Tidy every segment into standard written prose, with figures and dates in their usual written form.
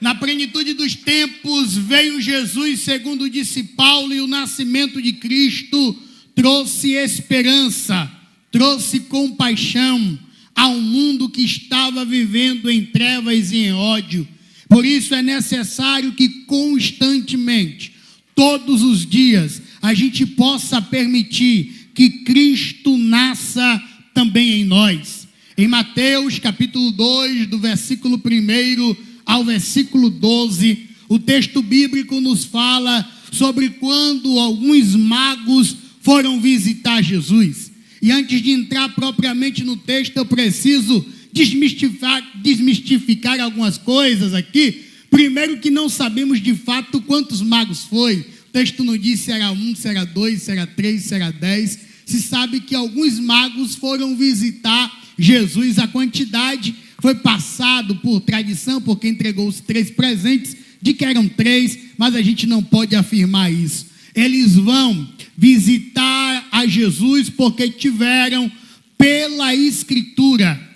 Na plenitude dos tempos veio Jesus, segundo disse Paulo, e o nascimento de Cristo trouxe esperança, trouxe compaixão ao mundo que estava vivendo em trevas e em ódio. Por isso é necessário que constantemente, todos os dias, a gente possa permitir que Cristo nasça também em nós. Em Mateus capítulo 2, do versículo 1 ao versículo 12, o texto bíblico nos fala sobre quando alguns magos foram visitar Jesus. E antes de entrar propriamente no texto, eu preciso desmistificar algumas coisas aqui. Primeiro, que não sabemos de fato quantos magos foi. O texto não diz se era 1, se era 2, se era 3, se era 10. Se sabe que alguns magos foram visitar Jesus. A quantidade foi passado por tradição, porque entregou os 3 presentes, de que eram 3, mas a gente não pode afirmar isso. Eles vão visitar a Jesus porque tiveram pela Escritura,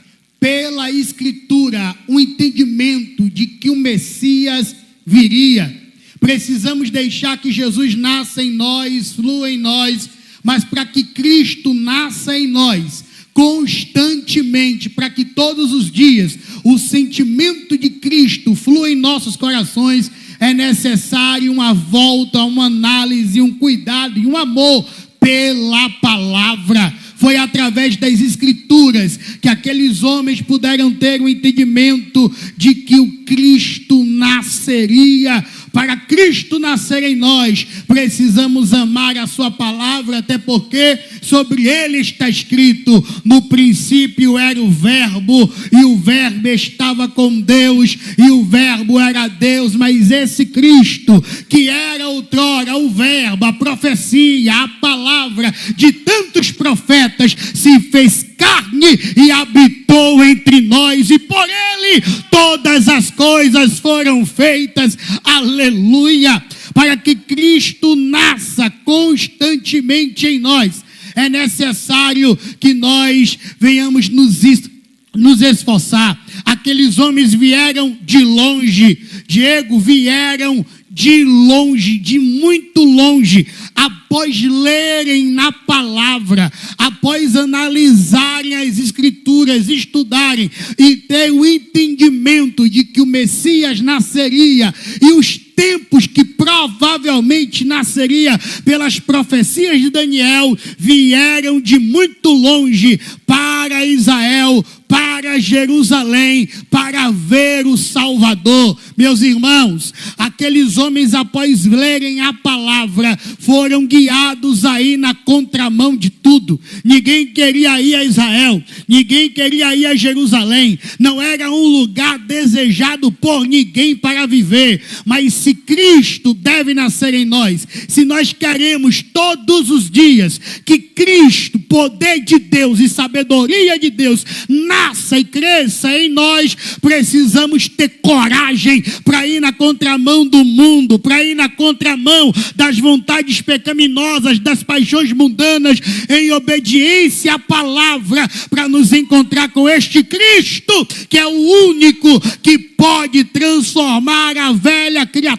um entendimento de que o Messias viria. Precisamos deixar que Jesus nasça em nós, flua em nós, mas para que Cristo nasça em nós, constantemente, para que todos os dias o sentimento de Cristo flua em nossos corações, é necessário uma volta, uma análise, um cuidado e um amor pela palavra. Foi através das Escrituras que aqueles homens puderam ter um entendimento de que o Cristo nasceria. Para Cristo nascer em nós, precisamos amar a sua palavra, até porque sobre ele está escrito: no princípio era o Verbo, e o Verbo estava com Deus, e o Verbo era Deus. Mas esse Cristo, que era outrora o Verbo, a profecia, a palavra de tantos profetas, se fez carne e habitou entre nós, e por ele todas as coisas foram feitas. Aleluia! Para que Cristo nasça constantemente em nós, é necessário que nós venhamos nos esforçar. Aqueles homens vieram de longe, Diego, vieram de longe, de muito longe, após lerem na palavra, após analisarem as Escrituras, estudarem e ter o entendimento de que o Messias nasceria e os tempos que provavelmente nasceria pelas profecias de Daniel, vieram de muito longe para Israel, para Jerusalém, para ver o Salvador. Meus irmãos, aqueles homens, após lerem a palavra, foram guiados aí na contramão de tudo. Ninguém queria ir a Israel, ninguém queria ir a Jerusalém, não era um lugar desejado por ninguém para viver. Mas se Cristo deve nascer em nós, se nós queremos todos os dias que Cristo, poder de Deus e sabedoria de Deus, nasça e cresça em nós, precisamos ter coragem para ir na contramão do mundo, para ir na contramão das vontades pecaminosas, das paixões mundanas, em obediência à palavra, para nos encontrar com este Cristo, que é o único que pode transformar a velha criatura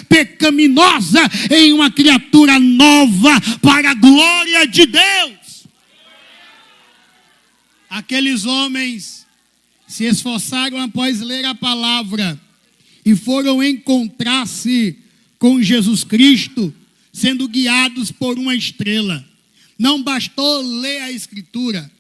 pecaminosa em uma criatura nova para a glória de Deus. Aqueles homens se esforçaram após ler a palavra e foram encontrar-se com Jesus Cristo, sendo guiados por uma estrela. Não bastou ler a Escritura,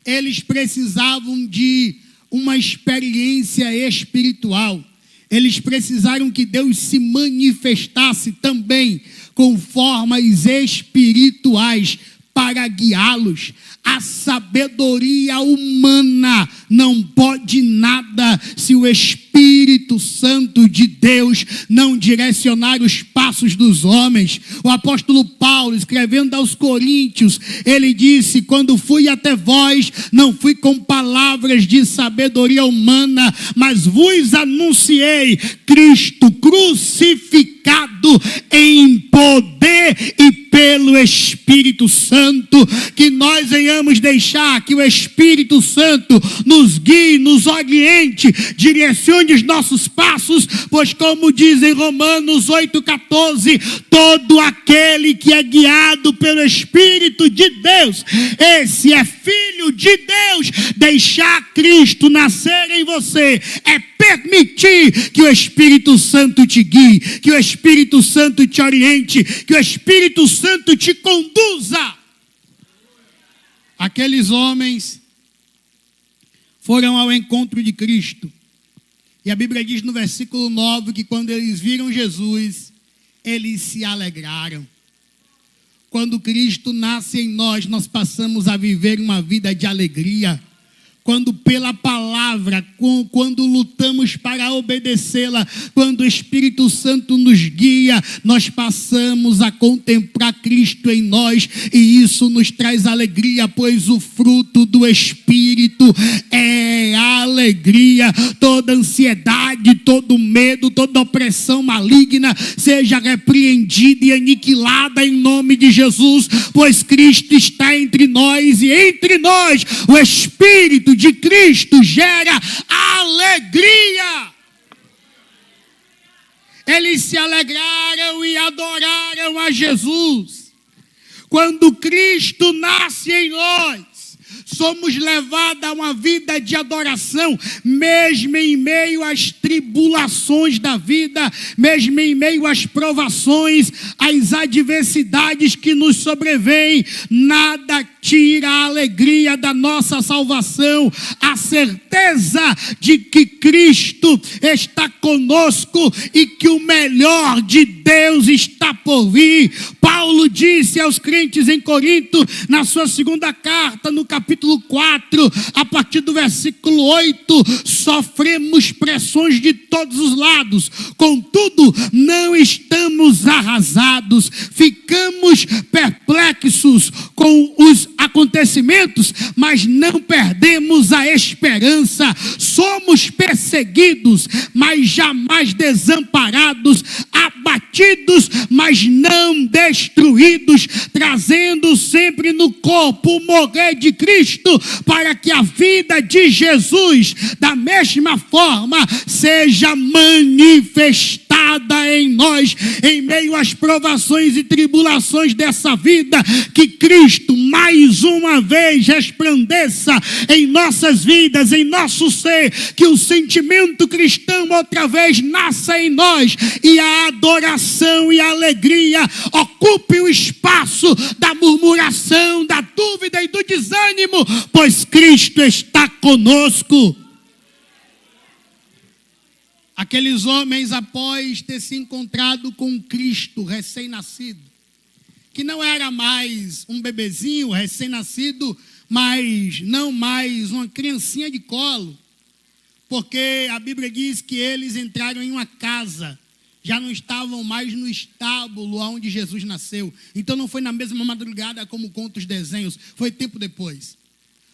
eles precisavam de uma experiência espiritual. Eles precisaram que Deus se manifestasse também com formas espirituais para guiá-los. A sabedoria humana não pode nada se o Espírito Santo de Deus não direcionar os passos dos homens. O apóstolo Paulo, escrevendo aos Coríntios, ele disse: quando fui até vós, não fui com palavras de sabedoria humana, mas vos anunciei Cristo crucificado em poder e pelo Espírito Santo. Que nós venhamos deixar que o Espírito Santo nos guie, nos oriente, direcione os nossos passos, pois como diz em Romanos 8,14, todo aquele que é guiado pelo Espírito de Deus, esse é filho de Deus. Deixar Cristo nascer em você é permitir que o Espírito Santo te guie, que o Espírito Santo te oriente, que o Espírito Santo te conduza. Aqueles homens foram ao encontro de Cristo. E a Bíblia diz no versículo 9 que quando eles viram Jesus, eles se alegraram. Quando Cristo nasce em nós, nós passamos a viver uma vida de alegria. Quando pela palavra, quando lutamos para obedecê-la, quando o Espírito Santo nos guia, nós passamos a contemplar Cristo em nós, e isso nos traz alegria, pois o fruto do Espírito é a alegria. Toda ansiedade, todo medo, toda opressão maligna seja repreendida e aniquilada em nome de Jesus, pois Cristo está entre nós, e entre nós o Espírito de Cristo gera alegria. Eles se alegraram e adoraram a Jesus. Quando Cristo nasce em nós, somos levados a uma vida de adoração, mesmo em meio às tribulações da vida, mesmo em meio às provações, às adversidades que nos sobrevêm. Nada tira a alegria da nossa salvação, a certeza de que Cristo está conosco e que o melhor de Deus está por vir. Paulo disse aos crentes em Corinto, na sua segunda carta, no capítulo 4, a partir do versículo 8, sofremos pressões de todos os lados, contudo não estamos arrasados, ficamos perplexos com os acontecimentos, mas não perdemos a esperança, somos perseguidos, mas jamais desamparados, abatidos, mas não destruídos, trazendo sempre no corpo o morrer de Cristo, para que a vida de Jesus, da mesma forma, seja manifestada em nós, em meio às provações e tribulações dessa vida. Que Cristo mais uma vez resplandeça em nossas vidas, em nosso ser, que o sentimento cristão outra vez nasça em nós, e a adoração e a alegria ocupe o espaço da murmuração, da dúvida e do desânimo, pois Cristo está conosco. Aqueles homens, após ter se encontrado com Cristo recém-nascido, que não era mais um bebezinho recém-nascido, mas não mais uma criancinha de colo, porque a Bíblia diz que eles entraram em uma casa, já não estavam mais no estábulo onde Jesus nasceu. Então não foi na mesma madrugada como conta os desenhos, foi tempo depois.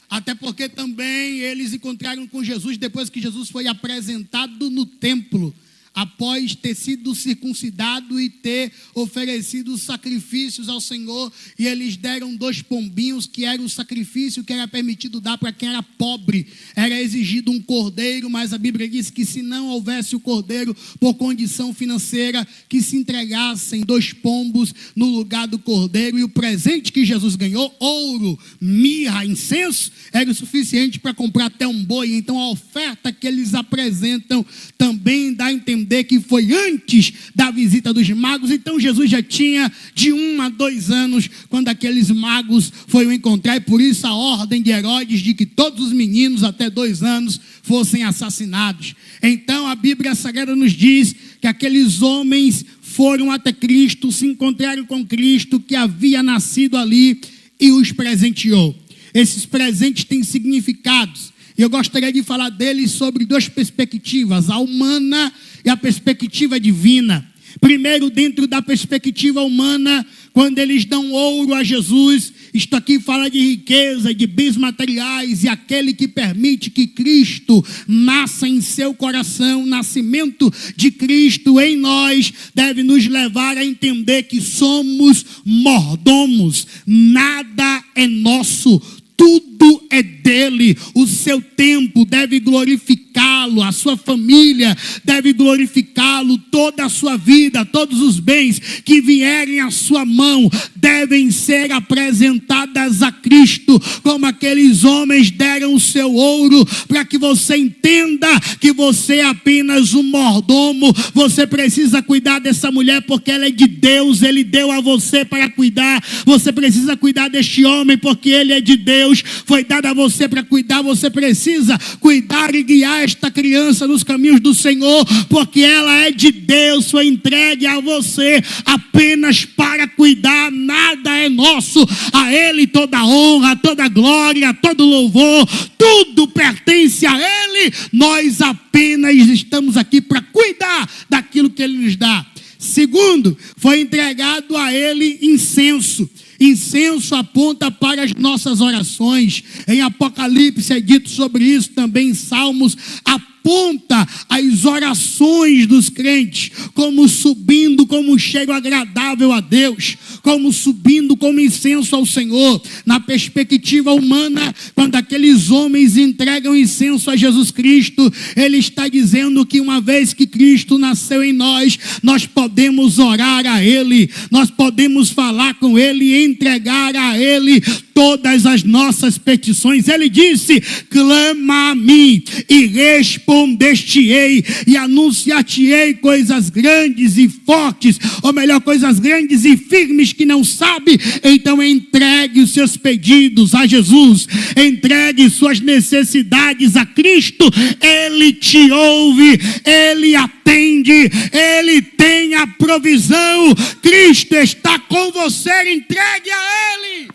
Até porque também eles encontraram com Jesus depois que Jesus foi apresentado no templo, após ter sido circuncidado e ter oferecido sacrifícios ao Senhor, e eles deram 2 pombinhos, que era o sacrifício que era permitido dar para quem era pobre. Era exigido um cordeiro, mas a Bíblia diz que se não houvesse o cordeiro, por condição financeira, que se entregassem 2 pombos no lugar do cordeiro, e o presente que Jesus ganhou, ouro, mirra, incenso, era o suficiente para comprar até um boi. Então a oferta que eles apresentam também dá a entender que foi antes da visita dos magos. Então Jesus já tinha de 1 a 2 anos quando aqueles magos foram encontrar, e por isso a ordem de Herodes de que todos os meninos até 2 anos fossem assassinados. Então a Bíblia Sagrada nos diz que aqueles homens foram até Cristo, se encontraram com Cristo que havia nascido ali e os presenteou. Esses presentes têm significados, e eu gostaria de falar deles sobre 2 perspectivas, a humana e a perspectiva divina. Primeiro, dentro da perspectiva humana, quando eles dão ouro a Jesus, isto aqui fala de riqueza, de bens materiais, e aquele que permite que Cristo nasça em seu coração, o nascimento de Cristo em nós, deve nos levar a entender que somos mordomos, nada é nosso, tudo é dele. O seu tempo deve glorificá-lo, a sua família deve glorificá-lo, toda a sua vida, todos os bens que vierem à sua mão devem ser apresentadas a Cristo, como aqueles homens deram o seu ouro, para que você entenda que você é apenas um mordomo. Você precisa cuidar dessa mulher porque ela é de Deus, ele deu a você para cuidar. Você precisa cuidar deste homem porque ele é de Deus, foi dado a você para cuidar. Você precisa cuidar e guiar esta criança nos caminhos do Senhor, porque ela é de Deus, foi entregue a você apenas para cuidar. Nada é nosso, a ele toda a honra, toda a glória, todo o louvor, tudo pertence a ele. Nós apenas estamos aqui para cuidar daquilo que ele nos dá. Segundo, foi entregado a ele incenso. Incenso aponta para as nossas orações. Em Apocalipse é dito sobre isso, também em Salmos, aponta as orações dos crentes, como subindo como um cheiro agradável a Deus, como subindo como incenso ao Senhor. Na perspectiva humana, quando aqueles homens entregam incenso a Jesus Cristo, ele está dizendo que uma vez que Cristo nasceu em nós, nós podemos orar a ele, nós podemos falar com ele e entregar a ele todas as nossas petições. Ele disse: clama a mim e responder-te-ei e anunciar-te-ei coisas grandes e fortes, ou melhor, coisas grandes e firmes que não sabe. Então entregue os seus pedidos a Jesus, entregue suas necessidades a Cristo. Ele te ouve, ele atende, ele tem a provisão. Cristo está com você, entregue a ele.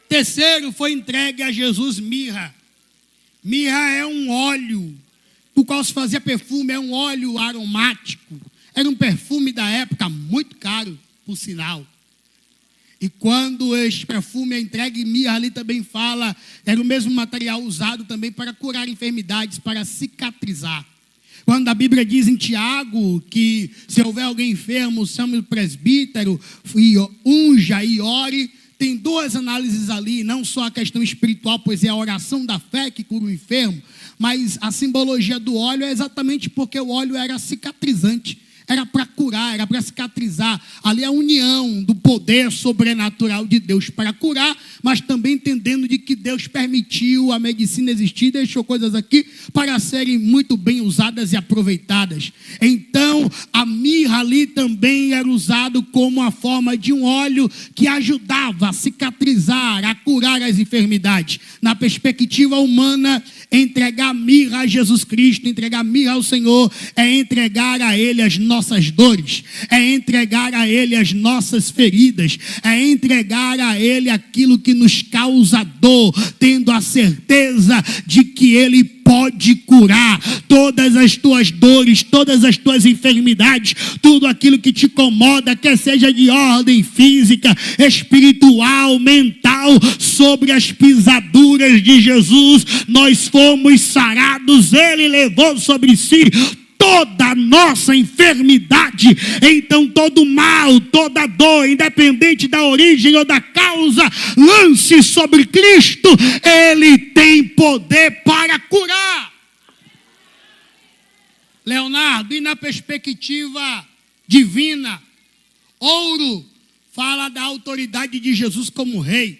Terceiro, foi entregue a Jesus mirra. Mirra é um óleo do qual se fazia perfume, é um óleo aromático. Era um perfume da época muito caro, por sinal. E quando este perfume é entregue, mirra ali também fala, era o mesmo material usado também para curar enfermidades, para cicatrizar. Quando a Bíblia diz em Tiago que se houver alguém enfermo, chame o presbítero, e unja e ore. Tem duas análises ali, não só a questão espiritual, pois é a oração da fé que cura o enfermo, mas a simbologia do óleo é exatamente porque o óleo era cicatrizante, era para curar, era para cicatrizar. Ali a união do poder sobrenatural de Deus para curar, mas também entendendo de que Deus permitiu a medicina existir, deixou coisas aqui para serem muito bem usadas e aproveitadas. Então, a mirra ali também era usado como a forma de um óleo que ajudava a cicatrizar, a curar as enfermidades. Na perspectiva humana, entregar mirra a Jesus Cristo, entregar mirra ao Senhor, é entregar a Ele as nossas dores, é entregar a Ele as nossas feridas, é entregar a Ele aquilo que nos causa dor, tendo a certeza de que Ele pode curar todas as tuas dores, todas as tuas enfermidades, tudo aquilo que te incomoda, quer seja de ordem física, espiritual, mental. Sobre as pisaduras de Jesus nós fomos sarados, ele levou sobre si toda a nossa enfermidade. Então todo mal, toda dor, independente da origem ou da causa, lance sobre Cristo, ele tem poder para curar. Leonardo, e na perspectiva divina, ouro fala da autoridade de Jesus como rei.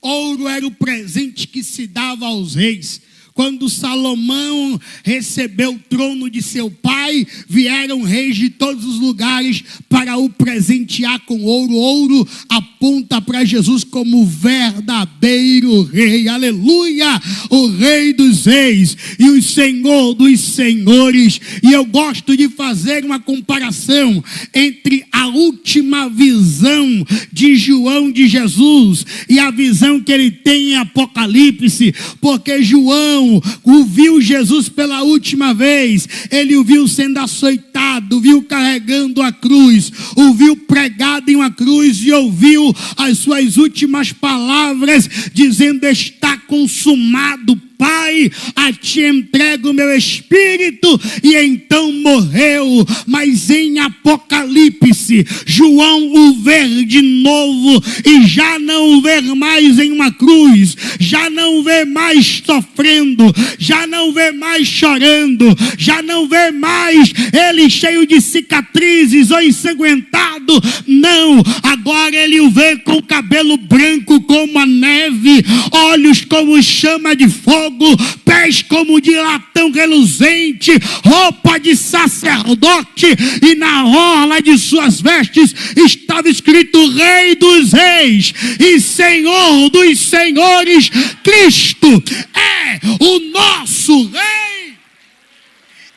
Ouro era o presente que se dava aos reis. Quando Salomão recebeu o trono de seu pai, vieram reis de todos os lugares para o presentear com ouro. Ouro aponta para Jesus como verdadeiro rei. Aleluia! O rei dos reis e o senhor dos senhores. E eu gosto de fazer uma comparação entre a última visão de João de Jesus e a visão que ele tem em Apocalipse, porque João João o viu Jesus pela última vez, ele o viu sendo açoitado, viu carregando a cruz, o viu pregado em uma cruz e ouviu as suas últimas palavras dizendo: está consumado, Pai, a ti entrego o meu espírito, e então morreu. Mas em Apocalipse, João o vê de novo, e já não o vê mais em uma cruz, já não o vê mais sofrendo, já não vê mais chorando, já não vê mais ele cheio de cicatrizes ou ensanguentado. Não, agora ele o vê com cabelo branco como a neve, olhos como chama de fogo, pés como de latão reluzente, roupa de sacerdote, e na orla de suas vestes estava escrito: Rei dos Reis e Senhor dos Senhores. Cristo é o nosso Rei.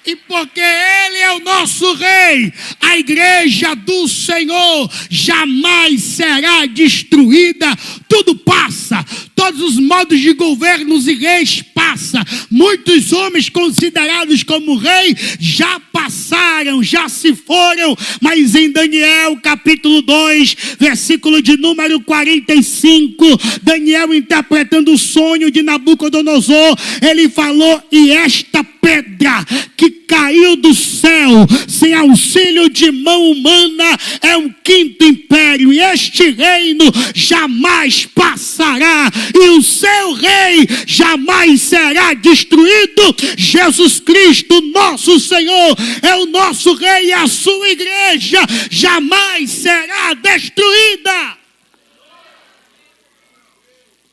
E porque Ele é o nosso Rei, a igreja do Senhor jamais será destruída. Tudo passa, todos os modos de governos e reis passam. Muitos homens considerados como rei já passaram, já se foram. Mas em Daniel capítulo 2, versículo de número 45, Daniel interpretando o sonho de Nabucodonosor, ele falou: e esta pedra que caiu do céu sem auxílio de mão humana é um quinto império, e este reino jamais passará, e o seu rei jamais será destruído. Jesus Cristo, nosso Senhor, é o nosso rei, e a sua igreja jamais será destruída.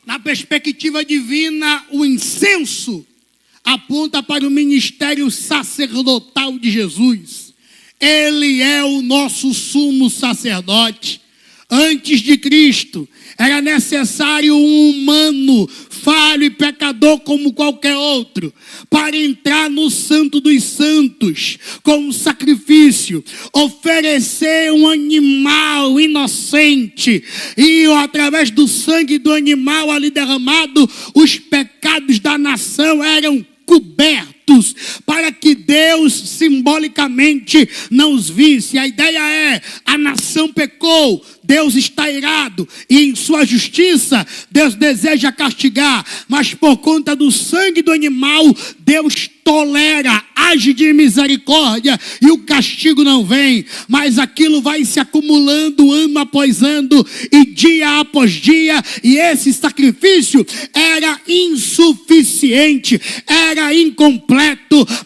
Na perspectiva divina, o incenso aponta para o ministério sacerdotal de Jesus. Ele é o nosso sumo sacerdote. Antes de Cristo, era necessário um humano, falho e pecador como qualquer outro, para entrar no Santo dos Santos com um sacrifício, oferecer um animal inocente, e através do sangue do animal ali derramado, os pecados da nação eram cobertos, para que Deus simbolicamente não os visse. A ideia é: a nação pecou, Deus está irado, e em sua justiça Deus deseja castigar, mas por conta do sangue do animal, Deus tolera, age de misericórdia, e o castigo não vem. Mas aquilo vai se acumulando ano após ano e dia após dia, e esse sacrifício era insuficiente, era incompleto.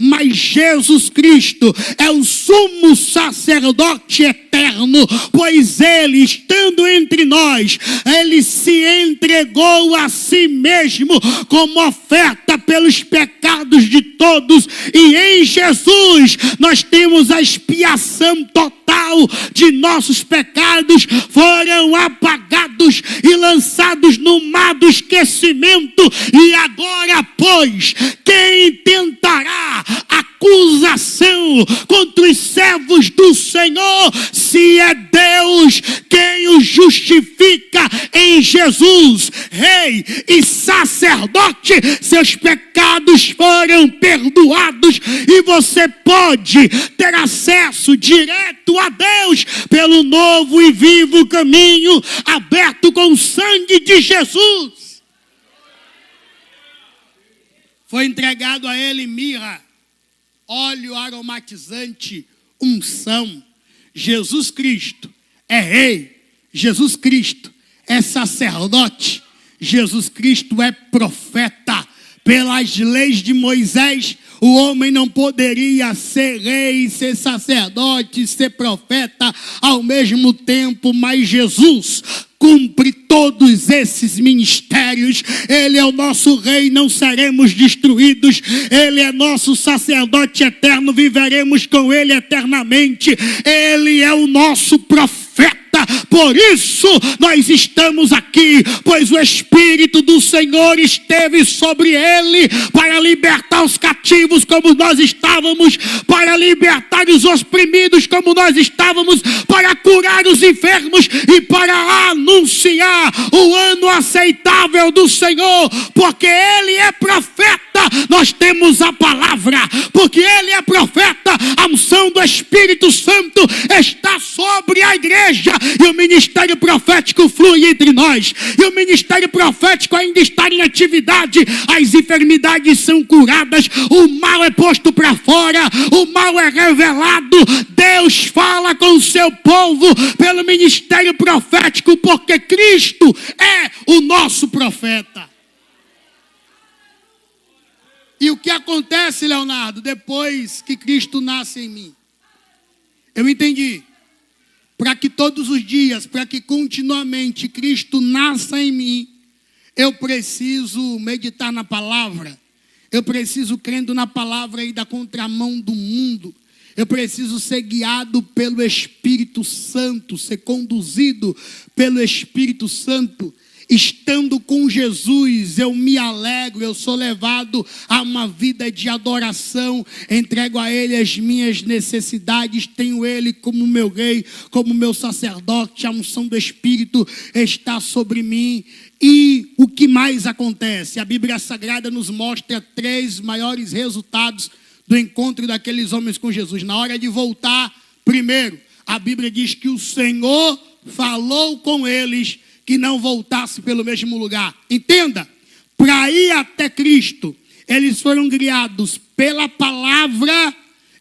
Mas Jesus Cristo é o sumo sacerdote eterno, pois ele, estando entre nós, ele se entregou a si mesmo como oferta pelos pecados de todos, e em Jesus nós temos a expiação total de nossos pecados, foram apagados e lançados no mar do esquecimento. E agora, pois, quem tentará acusação contra os servos do Senhor, se é Deus quem os justifica em Jesus, Rei e sacerdote? Seus pecados foram perdoados, e você pode ter acesso direto a Deus pelo novo e vivo caminho aberto com o sangue de Jesus. Foi entregado a ele mirra, óleo aromatizante, unção. Jesus Cristo é rei, Jesus Cristo é sacerdote, Jesus Cristo é profeta. Pelas leis de Moisés, o homem não poderia ser rei, ser sacerdote, ser profeta ao mesmo tempo, mas Jesus cumpre todos esses ministérios. Ele é o nosso rei, não seremos destruídos. Ele é nosso sacerdote eterno, viveremos com ele eternamente. Ele é o nosso profeta. Por isso nós estamos aqui, pois o Espírito do Senhor esteve sobre ele para libertar os cativos como nós estávamos, para libertar os oprimidos como nós estávamos, para curar os enfermos e para anunciar o ano aceitável do Senhor, porque ele é profeta nós temos a palavra, porque ele é profeta. A unção do Espírito Santo está sobre a igreja, e o ministério profético flui entre nós, e o ministério profético ainda está em atividade. As enfermidades são curadas, o mal é posto para fora, o mal é revelado. Deus fala com o seu povo pelo ministério profético, porque Cristo é o nosso profeta. E o que acontece, Leonardo, depois que Cristo nasce em mim? Eu entendi. Para que todos os dias, para que continuamente Cristo nasça em mim, eu preciso meditar na palavra. Eu preciso, crendo na palavra, ir da contramão do mundo. Eu preciso ser guiado pelo Espírito Santo, ser conduzido pelo Espírito Santo. Estando com Jesus, eu me alegro, eu sou levado a uma vida de adoração, entrego a Ele as minhas necessidades, tenho Ele como meu rei, como meu sacerdote, a unção do Espírito está sobre mim. E o que mais acontece? A Bíblia Sagrada nos mostra 3 maiores resultados do encontro daqueles homens com Jesus. Na hora de voltar, primeiro, a Bíblia diz que o Senhor falou com eles que não voltasse pelo mesmo lugar. Entenda, para ir até Cristo, eles foram guiados pela palavra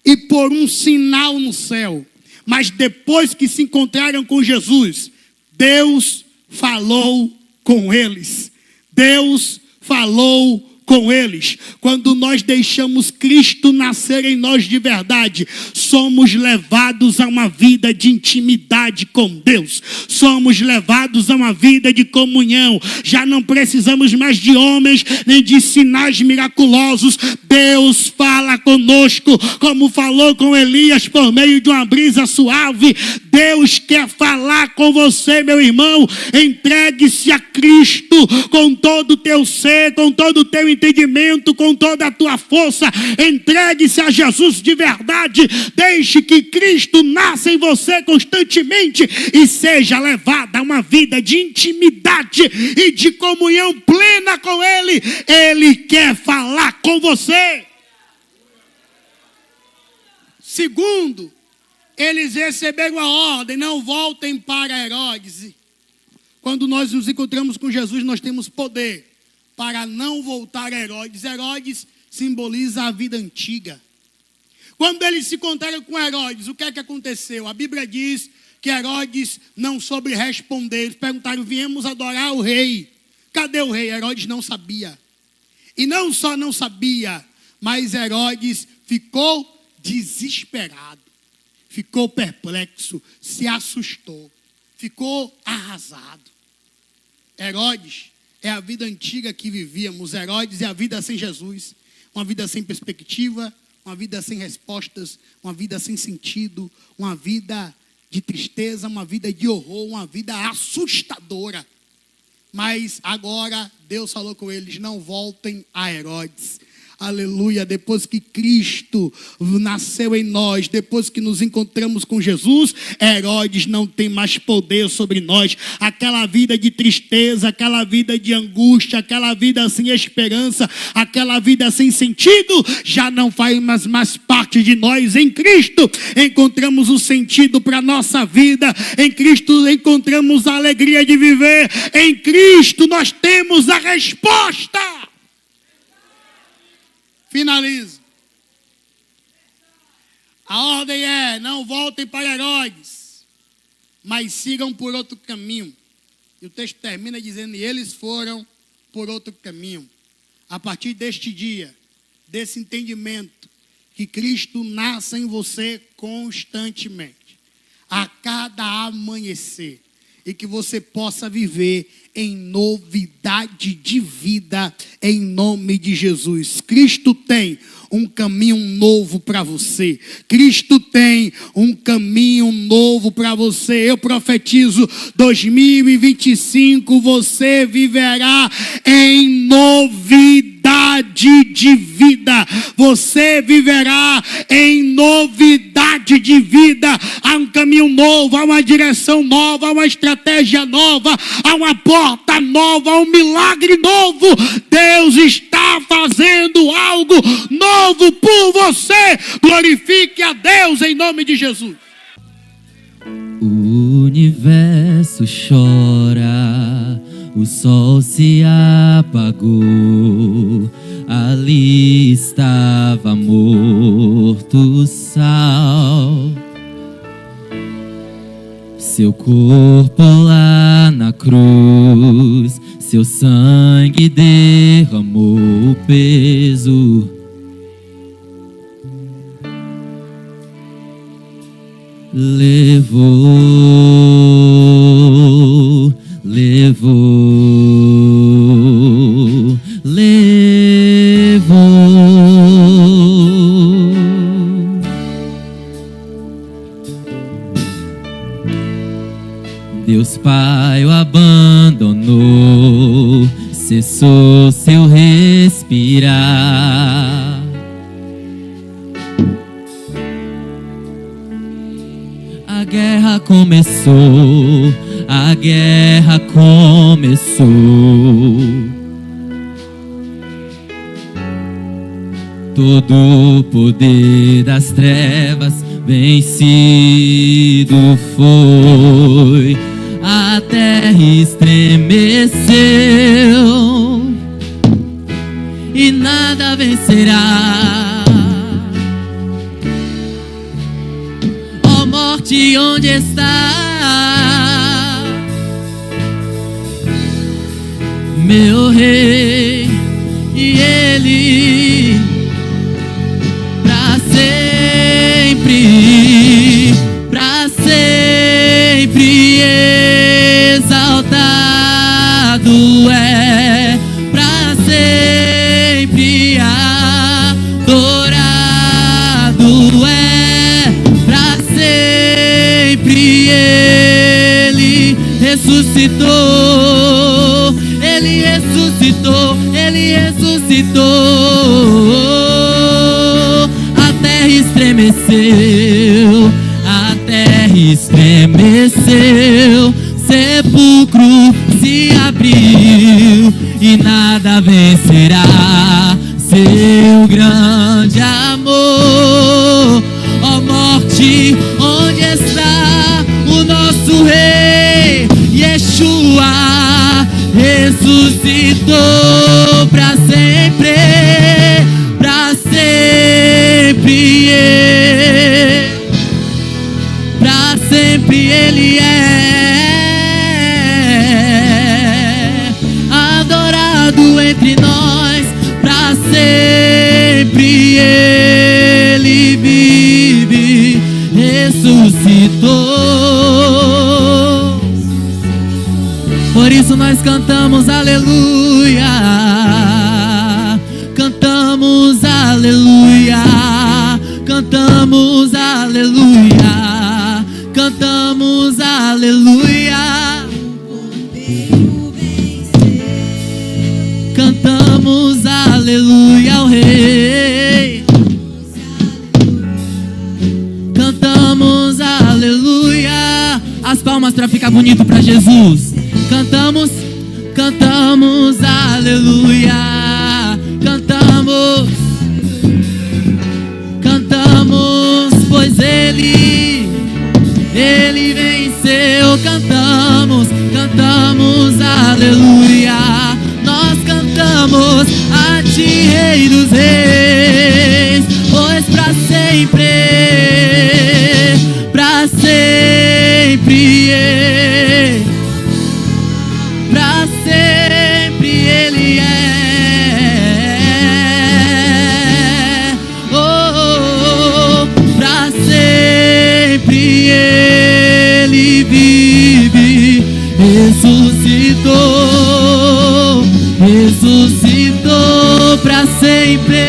e por um sinal no céu. Mas depois que se encontraram com Jesus, Deus falou com eles. Deus falou com eles. Quando nós deixamos Cristo nascer em nós de verdade, somos levados a uma vida de intimidade com Deus. Somos levados a uma vida de comunhão. Já não precisamos mais de homens, nem de sinais miraculosos. Deus fala conosco, como falou com Elias por meio de uma brisa suave. Deus quer falar com você, meu irmão. Entregue-se a Cristo com todo o teu ser, com todo o teu entendimento, com toda a tua força. Entregue-se a Jesus de verdade. Deixe que Cristo nasça em você constantemente e seja levado a uma vida de intimidade e de comunhão plena com Ele. Ele quer falar com você. Segundo, eles receberam a ordem: não voltem para Herodes. Quando nós nos encontramos com Jesus, nós temos poder para não voltar a Herodes. Herodes simboliza a vida antiga. Quando eles se encontraram com Herodes, o que é que aconteceu? A Bíblia diz que Herodes não soube responder. Eles perguntaram: viemos adorar o rei. Cadê o rei? Herodes não sabia. E não só não sabia, mas Herodes ficou desesperado. Ficou perplexo, se assustou, ficou arrasado. Herodes é a vida antiga que vivíamos. Herodes é a vida sem Jesus, uma vida sem perspectiva, uma vida sem respostas, uma vida sem sentido, uma vida de tristeza, uma vida de horror, uma vida assustadora. Mas agora Deus falou com eles: não voltem a Herodes. Aleluia. Depois que Cristo nasceu em nós, depois que nos encontramos com Jesus, Herodes não tem mais poder sobre nós. Aquela vida de tristeza, aquela vida de angústia, aquela vida sem esperança, aquela vida sem sentido, já não faz mais parte de nós. Em Cristo encontramos o sentido para a nossa vida. Em Cristo encontramos a alegria de viver. Em Cristo nós temos a resposta. Finalizo. A ordem é: não voltem para Herodes, mas sigam por outro caminho. E o texto termina dizendo: e eles foram por outro caminho. A partir deste dia, desse entendimento, que Cristo nasça em você constantemente, a cada amanhecer, e que você possa viver em novidade de vida, em nome de Jesus. Cristo tem um caminho novo para você. Cristo tem um caminho novo para você. Eu profetizo: 2025 você viverá em novidade de vida. Você viverá em novidade de vida. Há um caminho novo, há uma direção nova, há uma estratégia nova, há uma porta nova, há um milagre novo. Deus está fazendo povo, por você. Glorifique a Deus em nome de Jesus. O universo chora, o sol se apagou, ali estava morto o sal. Seu corpo lá na cruz, seu sangue derramou o peso. Levou, levou, levou. Deus Pai o abandonou, cessou seu respirar. A guerra começou, a guerra começou. Todo o poder das trevas vencido foi. A terra estremeceu e nada vencerá. Ó morte, onde está meu rei? E ele pra sempre exaltado é, pra sempre adorado é, pra sempre ele ressuscitou, ele ressuscitou, ele ressuscitou. A terra estremeceu, sepulcro se abriu e nada vencerá seu grande amor. Ó morte, onde está o nosso rei? Yeshua ressuscitou pra sempre, pra sempre. Pra sempre ele é adorado entre nós, pra sempre ele vive, ressuscitou. Por isso nós cantamos aleluia, cantamos aleluia, cantamos aleluia, cantamos aleluia. Cantamos aleluia ao rei, cantamos aleluia. As palmas para ficar bonito para Jesus. Cantamos, cantamos aleluia, cantamos, cantamos, pois ele venceu. Cantamos, cantamos aleluia, nós cantamos a ti, Rei dos Reis, pois pra sempre ele é, pra sempre ele vive, ressuscitou, ressuscitou pra sempre.